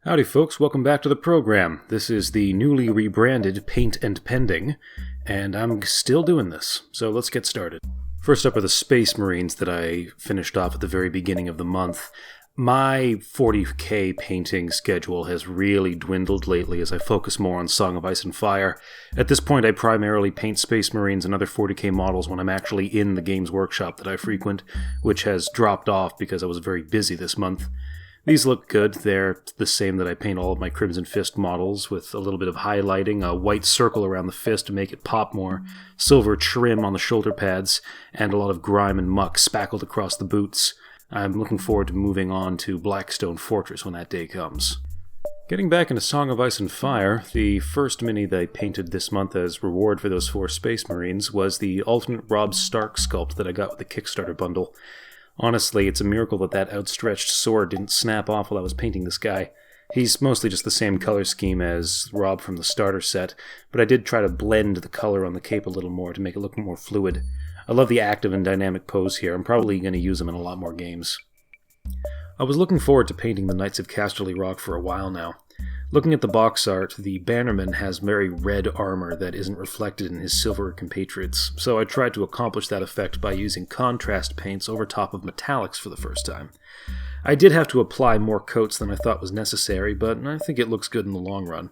Howdy folks, welcome back to the program. This is the newly rebranded Paint and Pending, and I'm still doing this, so let's get started. First up are the Space Marines that I finished off at the very beginning of the month. My 40k painting schedule has really dwindled lately as I focus more on Song of Ice and Fire. At this point I primarily paint Space Marines and other 40k models when I'm actually in the Games Workshop that I frequent, which has dropped off because I was very busy this month. These look good. They're the same that I paint all of my Crimson Fist models, with a little bit of highlighting, a white circle around the fist to make it pop more, silver trim on the shoulder pads, and a lot of grime and muck spackled across the boots. I'm looking forward to moving on to Blackstone Fortress when that day comes. Getting back into Song of Ice and Fire, the first mini that I painted this month as reward for those 4 Space Marines was the alternate Robb Stark sculpt that I got with the Kickstarter bundle. Honestly, it's a miracle that that outstretched sword didn't snap off while I was painting this guy. He's mostly just the same color scheme as Robb from the starter set, but I did try to blend the color on the cape a little more to make it look more fluid. I love the active and dynamic pose here. I'm probably going to use them in a lot more games. I was looking forward to painting the Knights of Casterly Rock for a while now. Looking at the box art, the Bannerman has very red armor that isn't reflected in his silver compatriots, so I tried to accomplish that effect by using contrast paints over top of metallics for the first time. I did have to apply more coats than I thought was necessary, but I think it looks good in the long run.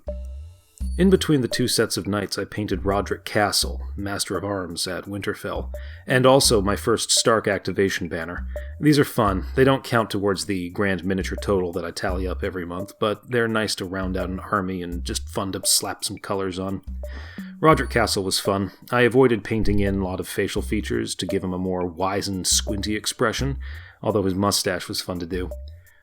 In between the 2 sets of knights, I painted Roderick Castle, Master of Arms at Winterfell, and also my first Stark activation banner. These are fun. They don't count towards the grand miniature total that I tally up every month, but they're nice to round out an army and just fun to slap some colors on. Roderick Castle was fun. I avoided painting in a lot of facial features to give him a more wizened, squinty expression, although his mustache was fun to do.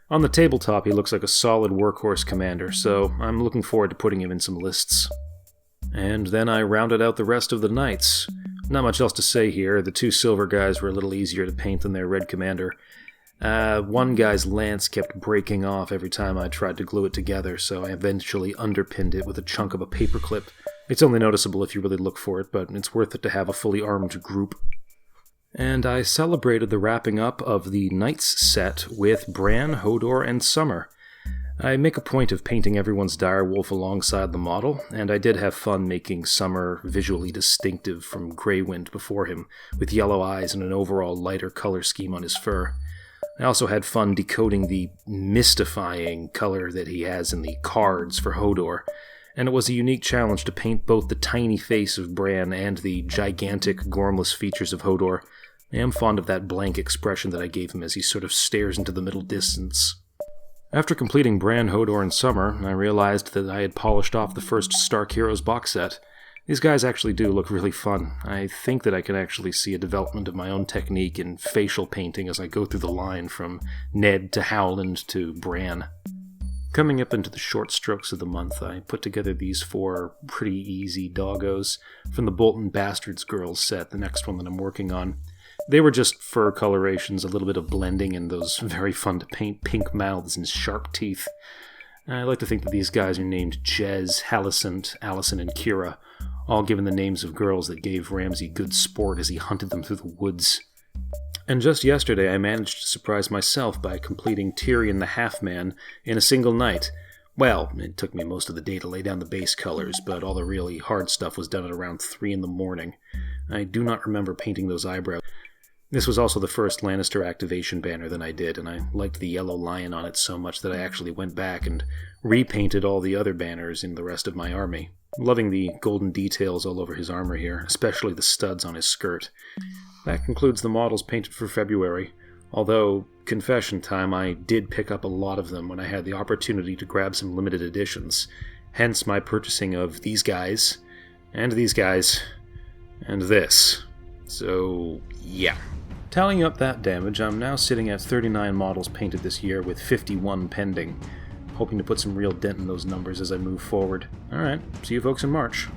On the tabletop, he looks like a solid workhorse commander, so I'm looking forward to putting him in some lists. And then I rounded out the rest of the knights. Not much else to say here. The 2 silver guys were a little easier to paint than their red commander. One guy's lance kept breaking off every time I tried to glue it together, so I eventually underpinned it with a chunk of a paperclip. It's only noticeable if you really look for it, but it's worth it to have a fully armed group. And I celebrated the wrapping up of the Knights set with Bran, Hodor, and Summer. I make a point of painting everyone's direwolf alongside the model, and I did have fun making Summer visually distinctive from Greywind before him, with yellow eyes and an overall lighter color scheme on his fur. I also had fun decoding the mystifying color that he has in the cards for Hodor, and it was a unique challenge to paint both the tiny face of Bran and the gigantic, gormless features of Hodor. I am fond of that blank expression that I gave him as he sort of stares into the middle distance. After completing Bran, Hodor, and Summer, I realized that I had polished off the first Stark Heroes box set. These guys actually do look really fun. I think that I can actually see a development of my own technique in facial painting as I go through the line from Ned to Howland to Bran. Coming up into the short strokes of the month, I put together these 4 pretty easy doggos from the Bolton Bastards Girls set, the next one that I'm working on. They were just fur colorations, a little bit of blending, and those very fun to paint pink mouths and sharp teeth. I like to think that these guys are named Jez, Halicent, Allison, and Kira, all given the names of girls that gave Ramsay good sport as he hunted them through the woods. And just yesterday I managed to surprise myself by completing Tyrion the Half-Man in a single night. Well, it took me most of the day to lay down the base colors, but all the really hard stuff was done at around 3 in the morning. I do not remember painting those eyebrows. This was also the first Lannister activation banner that I did, and I liked the yellow lion on it so much that I actually went back and repainted all the other banners in the rest of my army. Loving the golden details all over his armor here, especially the studs on his skirt. That concludes the models painted for February, although, confession time, I did pick up a lot of them when I had the opportunity to grab some limited editions, hence my purchasing of these guys, and this. So, yeah. Tallying up that damage, I'm now sitting at 39 models painted this year with 51 pending. Hoping to put some real dent in those numbers as I move forward. Alright, see you folks in March.